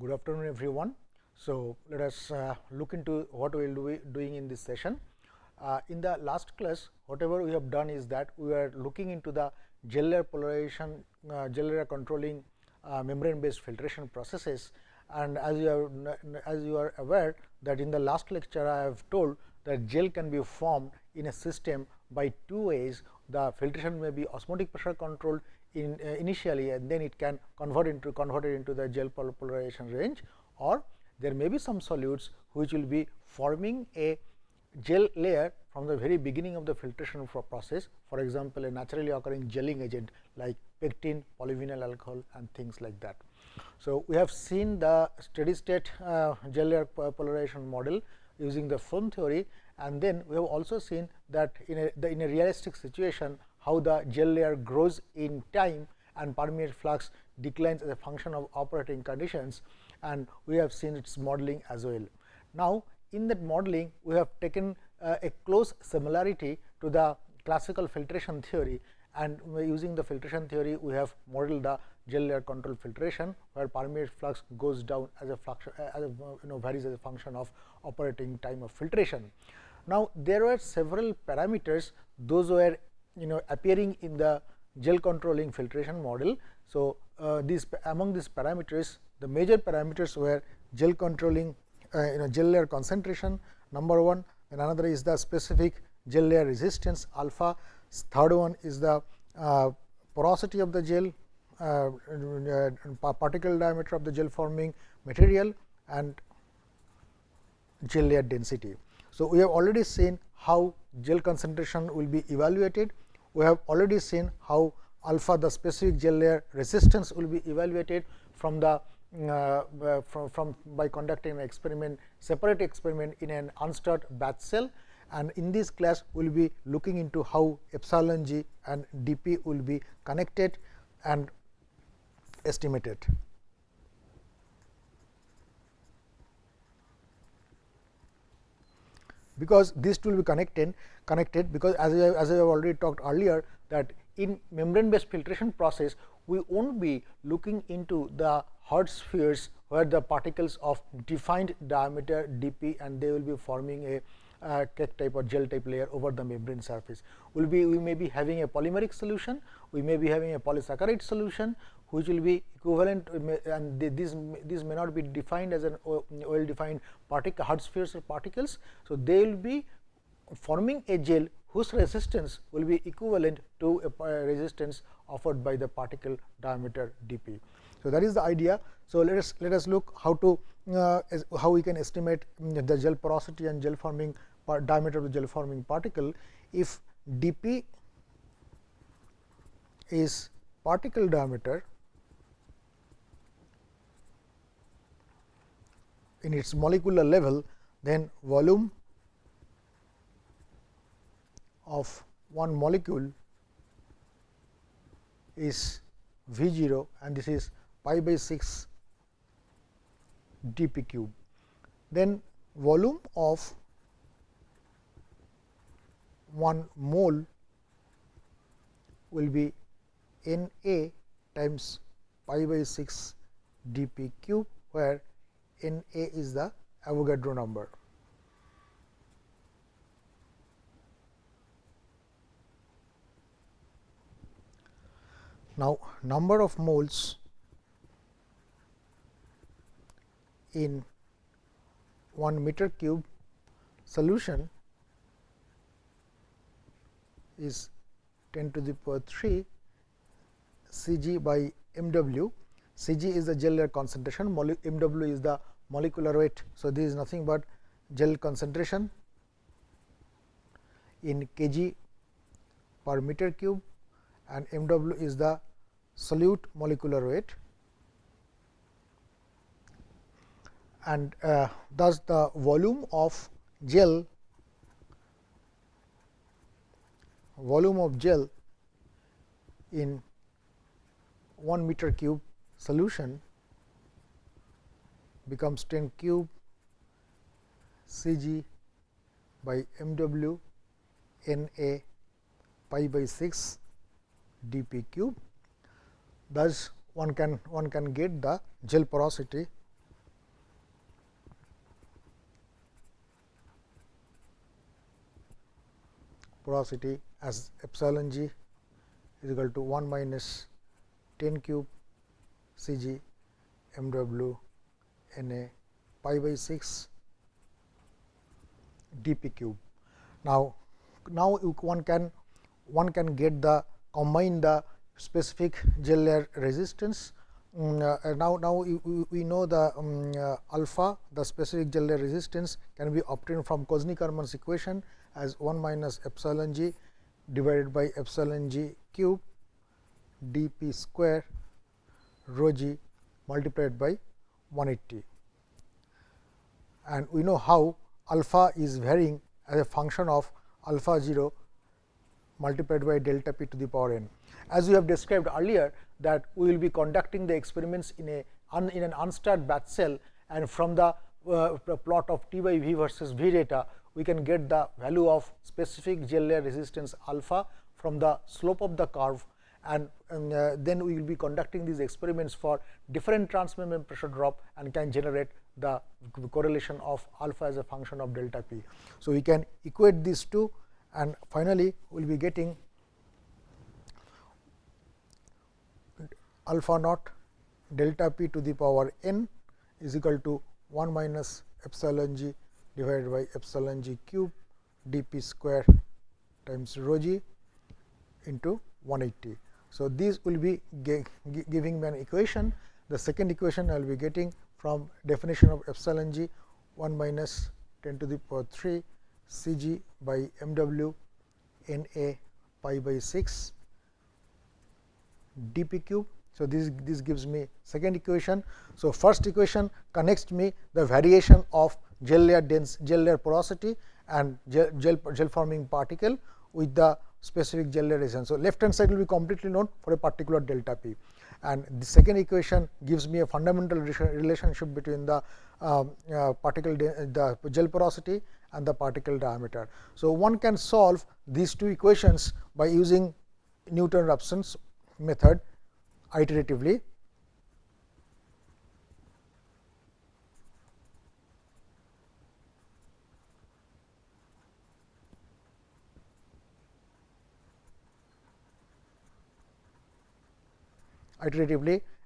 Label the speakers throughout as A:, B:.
A: Good afternoon, everyone. So, let us look into what we will be doing in this session. In the last class, whatever we have done is that we are looking into the gel layer polarization, gel layer controlling membrane based filtration processes. And as you are aware that in the last lecture I have told that gel can be formed in a system by two ways. The filtration may be osmotic pressure controlled initially, and then it can converted into the gel polarization range, or there may be some solutes which will be forming a gel layer from the very beginning of the filtration process. For example, a naturally occurring gelling agent like pectin, polyvinyl alcohol and things like that. So, we have seen the steady state gel layer polarization model using the film theory, and then we have also seen that in a realistic situation how the gel layer grows in time and permeate flux declines as a function of operating conditions, and we have seen its modeling as well. Now, in that modeling we have taken a close similarity to the classical filtration theory, and using the filtration theory we have modeled the gel layer control filtration, where permeate flux goes down as a flux varies as a function of operating time of filtration. Now, there were several parameters those were appearing in the gel controlling filtration model. So, among these parameters, the major parameters were gel controlling gel layer concentration, number one, and another is the specific gel layer resistance alpha, third one is the porosity of the gel, particle diameter of the gel forming material, and gel layer density. So, we have already seen how gel concentration will be evaluated. We have already seen how alpha, the specific gel layer resistance, will be evaluated from the by conducting an experiment, separate experiment in an unstirred batch cell. And in this class we will be looking into how epsilon g and dp will be connected and estimated. Because these two will be connected because as I have already talked earlier, that in membrane based filtration process we will not be looking into the hard spheres where the particles of defined diameter dp and they will be forming a cake type or gel type layer over the membrane surface. We may be having a polymeric solution, we may be having a polysaccharide solution which will be equivalent, and these may not be defined as an well defined hard spheres or particles. So, they will be forming a gel whose resistance will be equivalent to a resistance offered by the particle diameter dp. So, that is the idea. So, let us look how we can estimate the gel porosity and gel forming diameter of the gel forming particle. If dp is particle diameter in its molecular level, then volume of one molecule is V0, and this is pi by 6 dp cube. Then volume of 1 mole will be Na times pi by 6 dp cube, where Na is the Avogadro number. Now, number of moles in 1 meter cube solution is 10 to the power 3 Cg by mW. Cg is the gel layer concentration, mW is the molecular weight. So, this is nothing but gel concentration in kg per meter cube, and mW is the solute molecular weight, and thus the volume of gel in 1 meter cube solution becomes 10 cube Cg by mW Na pi by 6 dp cube. Thus, one can get the gel porosity porosity as epsilon g is equal to 1 minus 10 cube Cg MW Na pi by 6 dp cube. Now one can get the combine the specific gel layer resistance. Now we know the alpha, the specific gel layer resistance can be obtained from Kozny-Kármán's equation as 1 minus epsilon g divided by epsilon g cube dp square rho g multiplied by 180. And we know how alpha is varying as a function of alpha 0 multiplied by delta p to the power n. As we have described earlier, that we will be conducting the experiments in an unstarred batch cell, and from the plot of T by V versus V data, we can get the value of specific gel layer resistance alpha from the slope of the curve, and then we will be conducting these experiments for different transmembrane pressure drop and can generate the correlation of alpha as a function of delta p. So, we can equate these two, and finally, we will be getting alpha naught delta p to the power n is equal to 1 minus epsilon g divided by epsilon g cube dp square times rho g into 180. So, this will be giving me an equation. The second equation I will be getting from definition of epsilon g 1 minus 10 to the power 3 C g by m w n a pi by 6 dp cube. So, this gives me second equation. So, first equation connects me the variation of gel layer porosity and gel forming particle with the specific gel layer resistance. So, left hand side will be completely known for a particular delta p, and the second equation gives me a fundamental relationship between the the gel porosity and the particle diameter. So, one can solve these two equations by using Newton-Raphson's method iteratively.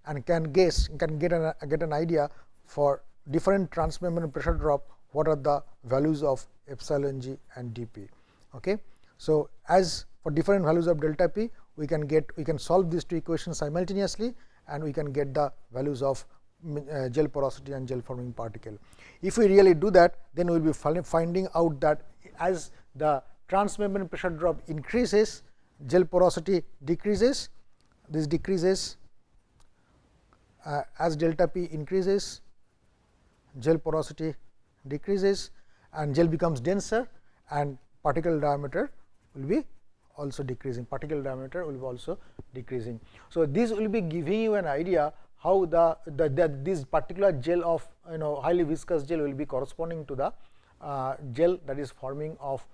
A: And can get an idea for different transmembrane pressure drop what are the values of epsilon g and dp. Okay. So, as for different values of delta p, we can solve these two equations simultaneously, and we can get the values of gel porosity and gel forming particle. If we really do that, then we will be finding out that as the transmembrane pressure drop increases, gel porosity decreases. This decreases as delta p increases, gel porosity decreases, and gel becomes denser, and particle diameter will be also decreasing. So, this will be giving you an idea how this particular gel of highly viscous gel will be corresponding to the gel that is forming of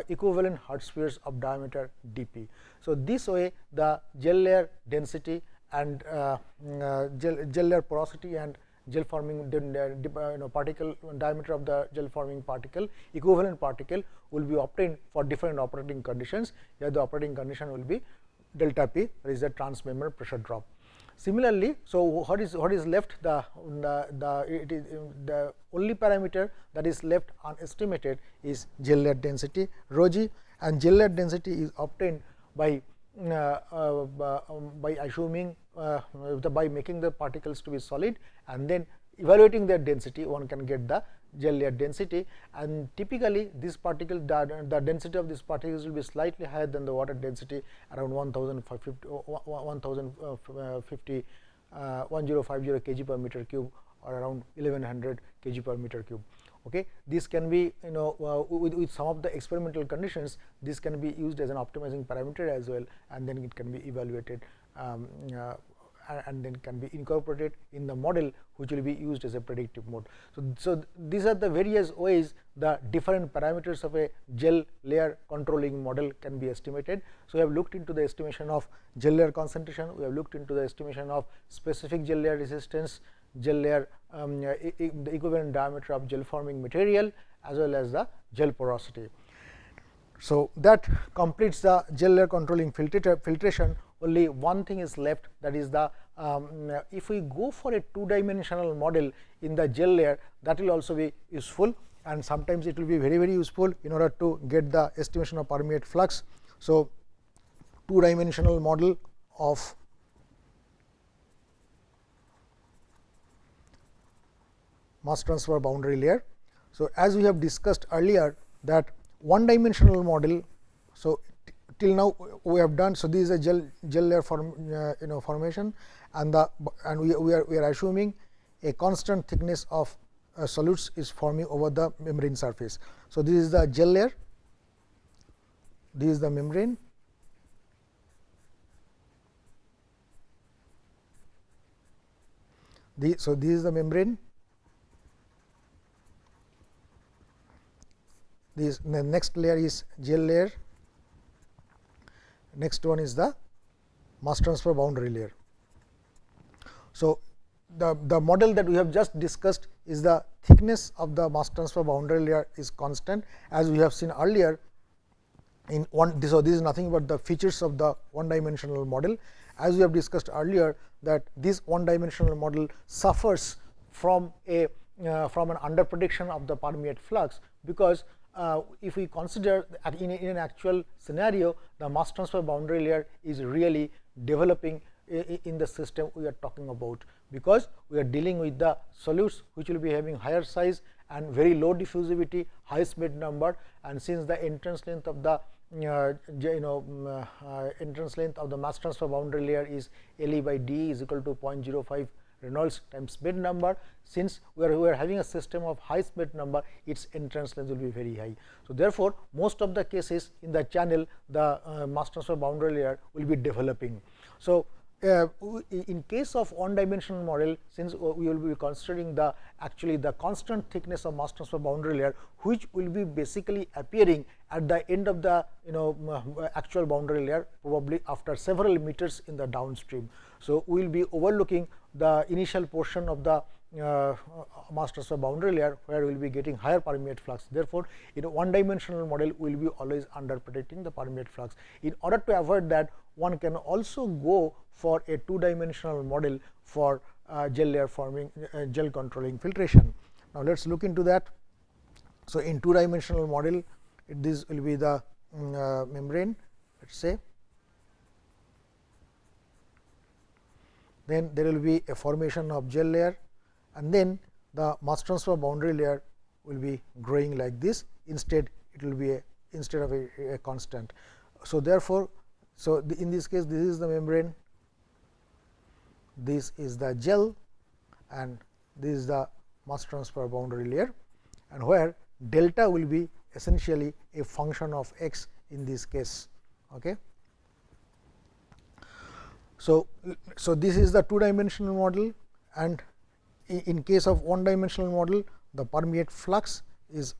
A: equivalent Hertz spheres of diameter dp. So, this way the gel layer density and gel layer porosity and gel forming particle diameter of the gel forming particle equivalent particle will be obtained for different operating conditions. Here the operating condition will be delta p, that is the transmembrane pressure drop. Similarly, so what is left, the only parameter that is left unestimated is gel layer density rho g, and gel layer density is obtained by assuming by making the particles to be solid and then evaluating their density, one can get the gel layer density, and typically this particle the density of these particles will be slightly higher than the water density, around 1050 1050 kg per meter cube or around 1100 kg per meter cube. Okay. This can be with some of the experimental conditions, this can be used as an optimizing parameter as well, and then it can be evaluated and then can be incorporated in the model, which will be used as a predictive mode. So, these are the various ways the different parameters of a gel layer controlling model can be estimated. So, we have looked into the estimation of gel layer concentration, we have looked into the estimation of specific gel layer resistance, gel layer the equivalent diameter of gel forming material, as well as the gel porosity. So, that completes the gel layer controlling filtration. Only one thing is left, that is the if we go for a two-dimensional model in the gel layer, that will also be useful, and sometimes it will be very useful in order to get the estimation of permeate flux. So, two-dimensional model of mass transfer boundary layer. So, as we have discussed earlier that one dimensional model. So, till now we have done. So, this is a gel layer formation, and we are assuming a constant thickness of solutes is forming over the membrane surface. So, this is the gel layer, this is the membrane, so this is the membrane, the next layer is gel layer, next one is the mass transfer boundary layer. So, the model that we have just discussed is the thickness of the mass transfer boundary layer is constant, as we have seen earlier in one. So, this is nothing but the features of the one dimensional model. As we have discussed earlier that this one dimensional model suffers from an underprediction of the permeate flux, because if we consider in an actual scenario, the mass transfer boundary layer is really developing in the system we are talking about, because we are dealing with the solutes which will be having higher size and very low diffusivity, high Schmidt number, and since the entrance length of the entrance length of the mass transfer boundary layer is LE by D is equal to 0.05 Reynolds times Schmidt number. Since we are having a system of high Schmidt number, its entrance length will be very high. So, therefore, most of the cases in the channel, the mass transfer boundary layer will be developing. So, in case of one dimensional model, since we will be considering the constant thickness of mass transfer boundary layer, which will be basically appearing at the end of the actual boundary layer, probably after several meters in the downstream. So, we will be overlooking the initial portion of the mass transfer boundary layer, where we will be getting higher permeate flux. Therefore, in a one dimensional model we will be always under predicting the permeate flux. In order to avoid that, one can also go for a two dimensional model for gel layer forming gel controlling filtration. Now, let us look into that. So, in two dimensional model, this will be the membrane, let us say. Then there will be a formation of gel layer, and then the mass transfer boundary layer will be growing like this. Instead, it will be instead of a constant. So, therefore, in this case, this is the membrane, this is the gel, and this is the mass transfer boundary layer, and where delta will be essentially a function of x in this case. Okay. So, this is the two dimensional model, and in case of one dimensional model, the permeate flux is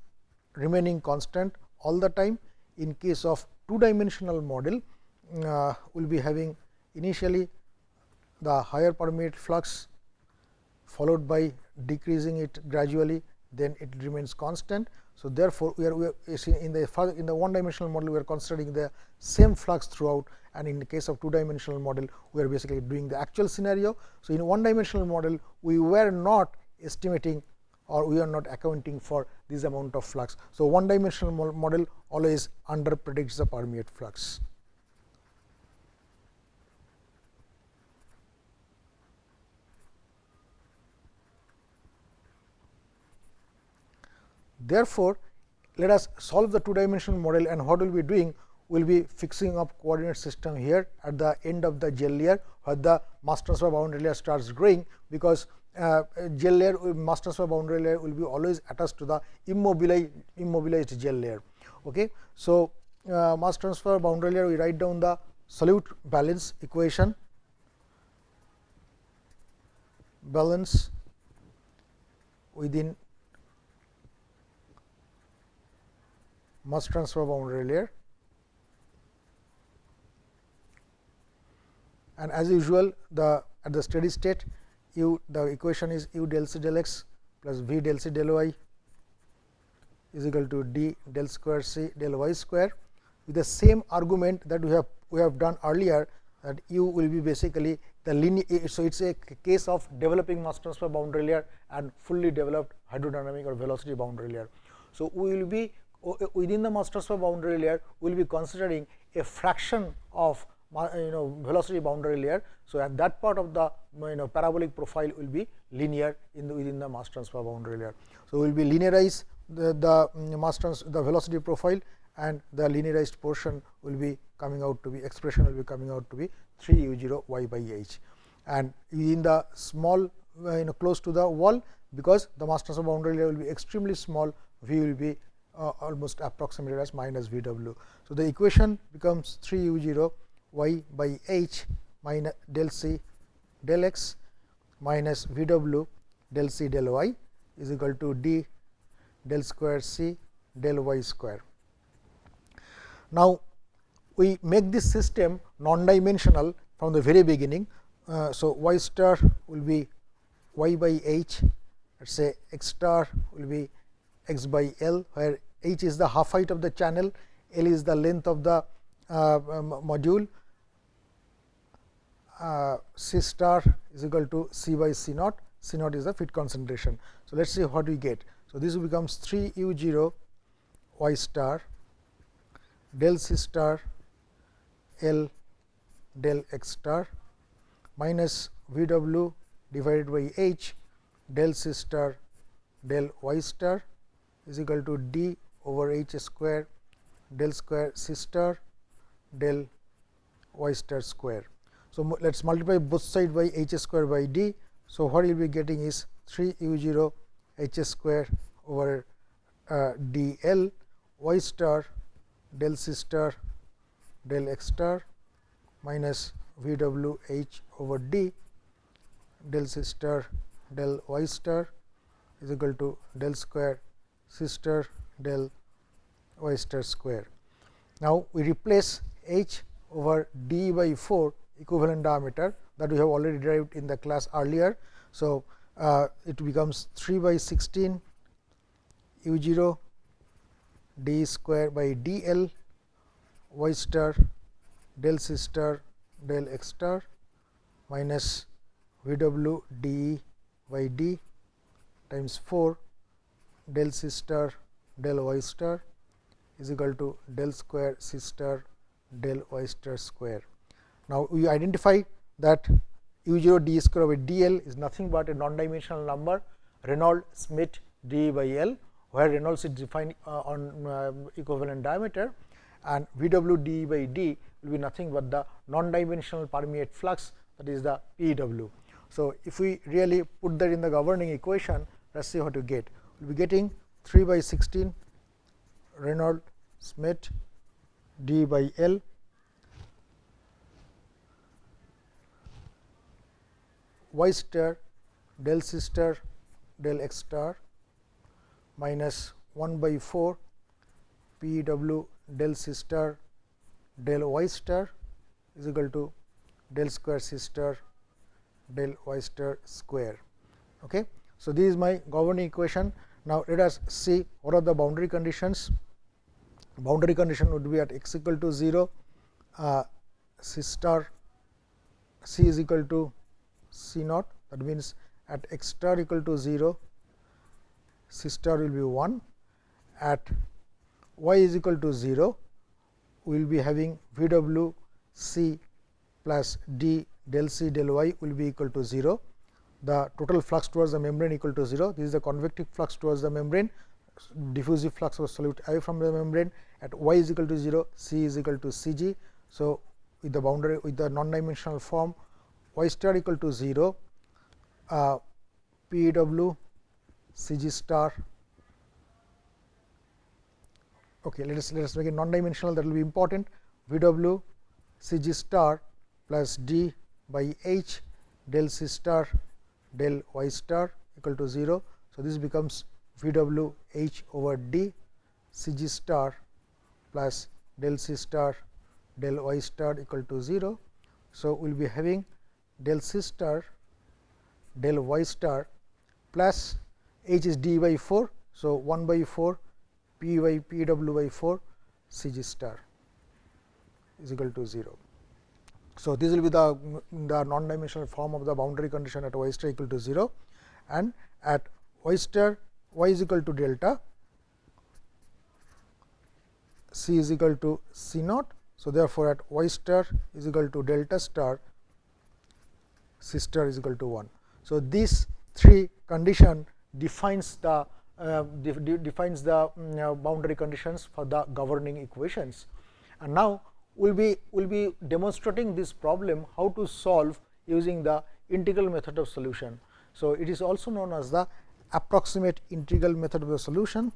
A: remaining constant all the time. In case of two dimensional model, we will be having initially the higher permeate flux, followed by decreasing it gradually, then it remains constant. So, therefore, we are in the one dimensional model, we are considering the same flux throughout, and in the case of two dimensional model, we are basically doing the actual scenario. So, in one dimensional model, we were not estimating or we are not accounting for this amount of flux. So, one dimensional model always under predicts the permeate flux. Therefore, let us solve the two dimensional model, and what we will be doing? We will be fixing up coordinate system here at the end of the gel layer, where the mass transfer boundary layer starts growing, because gel layer mass transfer boundary layer will be always attached to the immobilized gel layer. Okay. So, mass transfer boundary layer, we write down the solute balance equation, balance within mass transfer boundary layer, and as usual at the steady state, the equation is u del c del x plus v del c del y is equal to d del square c del y square. with the same argument that we have done earlier, that u will be basically the linear. So, it is a case of developing mass transfer boundary layer and fully developed hydrodynamic or velocity boundary layer. So, we will be within the mass transfer boundary layer, we will be considering a fraction of velocity boundary layer. So, at that part of the parabolic profile will be linear within the mass transfer boundary layer. So, we will be linearize the velocity profile, and the linearized portion will be coming out to be expression will be coming out to be 3 u0 y by h, and in the small close to the wall, because the mass transfer boundary layer will be extremely small, v will be almost approximated as minus v w. So, the equation becomes 3 u0 y by h minus del c del x minus v w del c del y is equal to d del square c del y square. Now, we make this system non-dimensional from the very beginning. So, y star will be y by h, let us say x star will be x by L, where h is the half height of the channel, L is the length of the module, C star is equal to C by C naught, C naught is the fit concentration. So, let us see what we get. So, this becomes 3 u 0 y star del C star L del x star minus V w divided by h del C star del y star is equal to d over h square del square C star del y star square. So, let us multiply both sides by h square by d. So, what you will be getting is 3 u 0 h square over d L y star del C star del x star minus V w h over d del C star del y star is equal to del square C star del y star square. Now, we replace h over d by 4 equivalent diameter that we have already derived in the class earlier. So, it becomes 3 by 16 u 0 d square by d L y star del C star del x star minus V w d by d times 4 del C star del y star is equal to del square C star del y star square. Now, we identify that u 0 d square by d L is nothing but a non-dimensional number, Reynolds Smith d by L, where Reynolds is defined on equivalent diameter, and V w d by d will be nothing but the non-dimensional permeate flux, that is the P w. So, if we really put that in the governing equation, let us see what you get. We will be getting 3 by 16 Reynolds Smith d by L y star del C star del x star minus 1 by 4 P w del C star del y star is equal to del square C star del y star square. Okay. So, this is my governing equation. Now, let us see what are the boundary conditions. Boundary condition would be at x equal to 0, C star C is equal to C naught, that means at x star equal to 0, C star will be 1, at y is equal to 0, we will be having V w C plus d del C del y will be equal to 0. The total flux towards the membrane equal to 0. This is the convective flux towards the membrane, diffusive flux of solute away from the membrane. At y is equal to 0, C is equal to C g. So, with the boundary with the non-dimensional form, y star equal to 0, P w C g star. Okay, let us make it non-dimensional, that will be important. V w C g star plus d by h del C star del y star equal to 0. So, this becomes V w h over d C g star plus del C star del y star equal to 0. So, we will be having del C star del y star plus h is d by 4. So, 1 by 4 p by p w by 4 C g star. is equal to 0. So, this will be the non-dimensional form of the boundary condition at y star equal to 0, and at y star y is equal to delta, c is equal to c naught. So, therefore, at y star is equal to delta star, c star is equal to 1. So, these three condition defines the boundary conditions for the governing equations. And now, we will be demonstrating this problem how to solve using the integral method of solution. So, it is also known as the approximate integral method of the solution.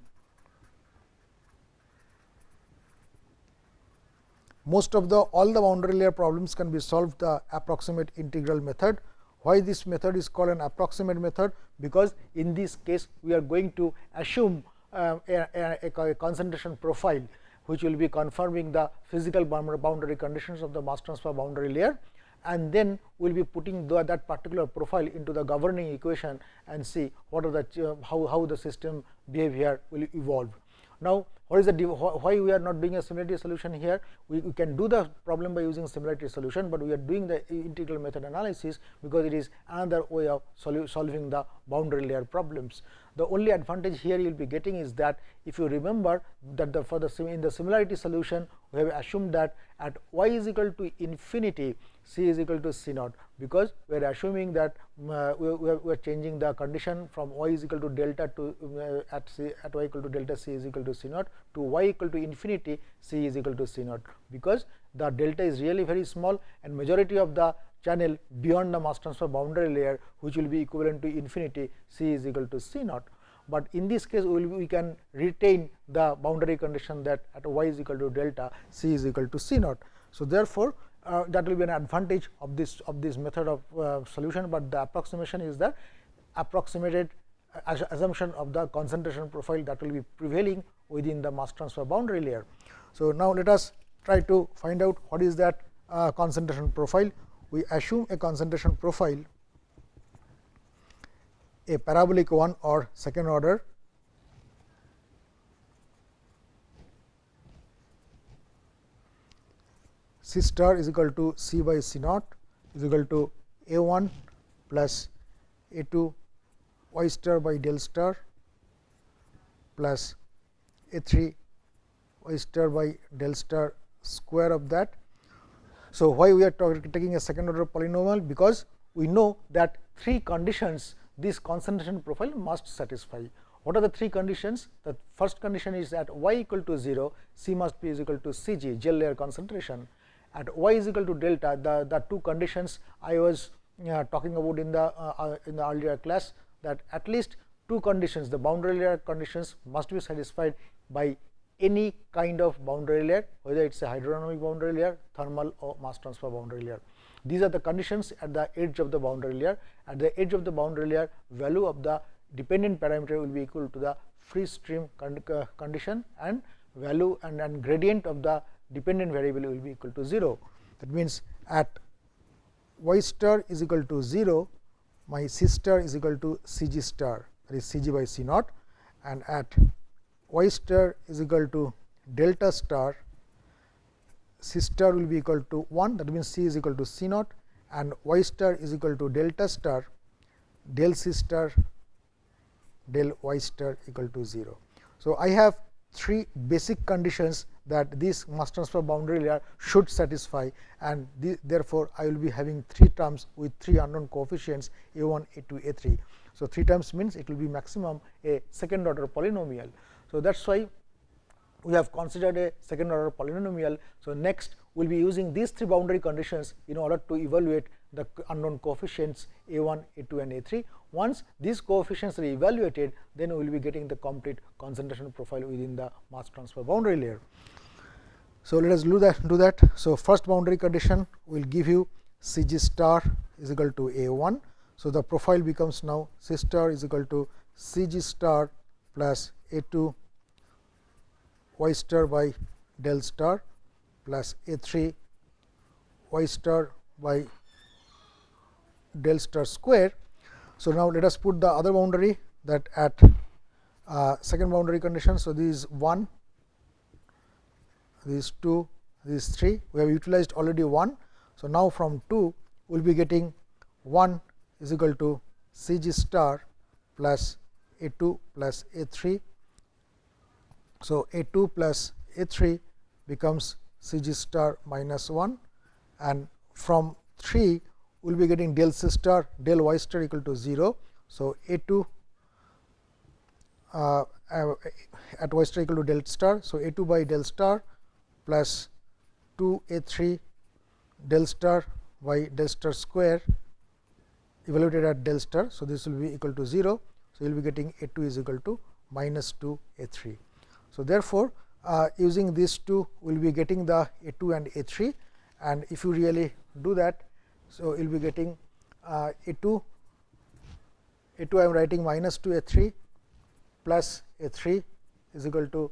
A: Most of all the boundary layer problems can be solved the approximate integral method. Why this method is called an approximate method? Because in this case we are going to assume a concentration profile which will be confirming the physical boundary conditions of the mass transfer boundary layer, and then we will be putting that particular profile into the governing equation and see what are the how the system behavior will evolve. Now, what is the why we are not doing a similarity solution here? We can do the problem by using similarity solution, but we are doing the integral method analysis because it is another way of solving the boundary layer problems. The only advantage here you will be getting is that if you remember that in the similarity solution we have assumed that at y is equal to infinity, c is equal to c naught, because we are assuming that we are changing the condition from y is equal to delta to at y equal to delta c is equal to c naught to y equal to infinity c is equal to c naught, because the delta is really very small and majority of the channel beyond the mass transfer boundary layer which will be equivalent to infinity c is equal to c naught. But in this case we can retain the boundary condition that at y is equal to delta c is equal to c naught. So, therefore, that will be an advantage of this method of solution, but the approximation is the approximated assumption of the concentration profile that will be prevailing within the mass transfer boundary layer. So, now let us try to find out what is that concentration profile. We assume a concentration profile, a parabolic one or second order, c star is equal to c by c naught is equal to a 1 plus a 2 y star by del star plus a 3 y star by del star square of that. So, why we are taking a second order polynomial? Because we know that three conditions this concentration profile must satisfy. What are the three conditions? The first condition is at y equal to 0, c must be is equal to c g, gel layer concentration. At y is equal to delta, the two conditions I was talking about in the earlier class, that at least two conditions, the boundary layer conditions must be satisfied by any kind of boundary layer, whether it is a hydrodynamic boundary layer, thermal or mass transfer boundary layer. These are the conditions at the edge of the boundary layer. At the edge of the boundary layer, value of the dependent parameter will be equal to the free stream condition, and value and gradient of the dependent variable will be equal to 0. That means, at y star is equal to 0, my c star is equal to c g star, that is c g by c naught, and at y star is equal to delta star, c star will be equal to 1, that means c is equal to c naught, and y star is equal to delta star del c star del y star equal to 0. So, I have three basic conditions that this mass transfer boundary layer should satisfy, and therefore, I will be having three terms with three unknown coefficients a 1, a 2, a 3. So, three terms means it will be maximum a second order polynomial. So, that is why we have considered a second order polynomial. So, next we will be using these three boundary conditions in order to evaluate the unknown coefficients a 1, a 2 and a 3. Once these coefficients are evaluated, then we will be getting the complete concentration profile within the mass transfer boundary layer. So, let us do that. So, first boundary condition will give you c g star is equal to a 1. So, the profile becomes now c star is equal to c g star plus a 2 y star by del star plus a 3 y star by del star square. So, now let us put the other boundary, that at second boundary condition. So, this is 1, this is 2 this is 3, we have utilized already 1. So, now from 2 we will be getting 1 is equal to C g star plus A 2 plus A 3. So, A 2 plus A 3 becomes C g star minus 1, and from 3 we will be getting del C star del y star equal to 0. So, A 2 at y star equal to del star. So, A 2 by del star plus 2 A 3 del star by del star square evaluated at del star. So, this will be equal to 0. So, you will be getting A 2 is equal to minus 2 A 3. So, therefore, using these two we will be getting the A 2 and A 3, and if you really do that, so you will be getting A 2 I am writing minus 2 A 3 plus A 3 is equal to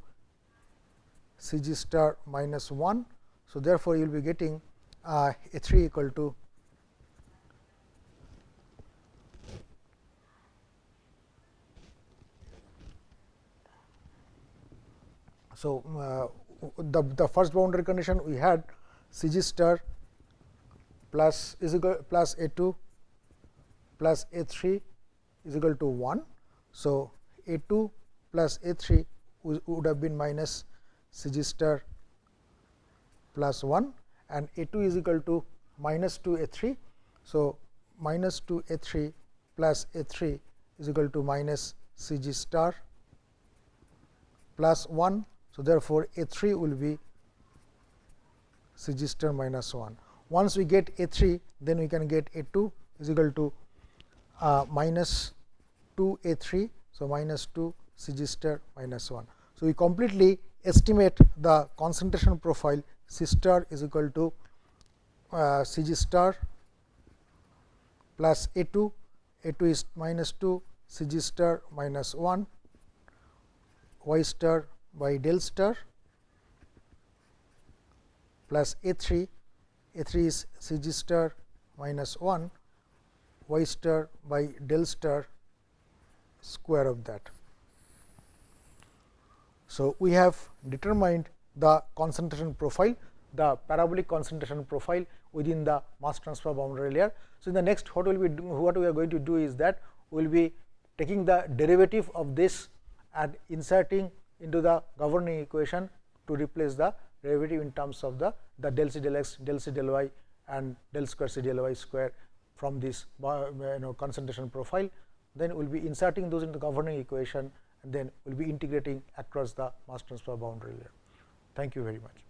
A: C g star minus 1. So, therefore, you will be getting A 3 equal to the first boundary condition we had C g star plus is equal plus A 2 plus A 3 is equal to 1. So, A 2 plus A 3 would have been minus C g star plus 1, and A 2 is equal to minus 2 A 3. So, minus 2 A 3 plus A 3 is equal to minus C g star plus 1. So, therefore, A 3 will be C g star minus 1. Once we get A 3, then we can get A 2 is equal to minus 2 A 3. So, minus 2 C g star minus 1. So, we completely estimate the concentration profile C star is equal to C g star plus A 2 is minus 2 C g star minus 1 y star by del star plus A 3 is C g star minus 1 y star by del star square of that. So, we have determined the concentration profile, the parabolic concentration profile within the mass transfer boundary layer. So, in the next what we are going to do is that we will be taking the derivative of this and inserting into the governing equation to replace the derivative in terms of the del c del x, del c del y and del square c del y square from this concentration profile. Then we will be inserting those into the governing equation, and then we will be integrating across the mass transfer boundary layer. Thank you very much.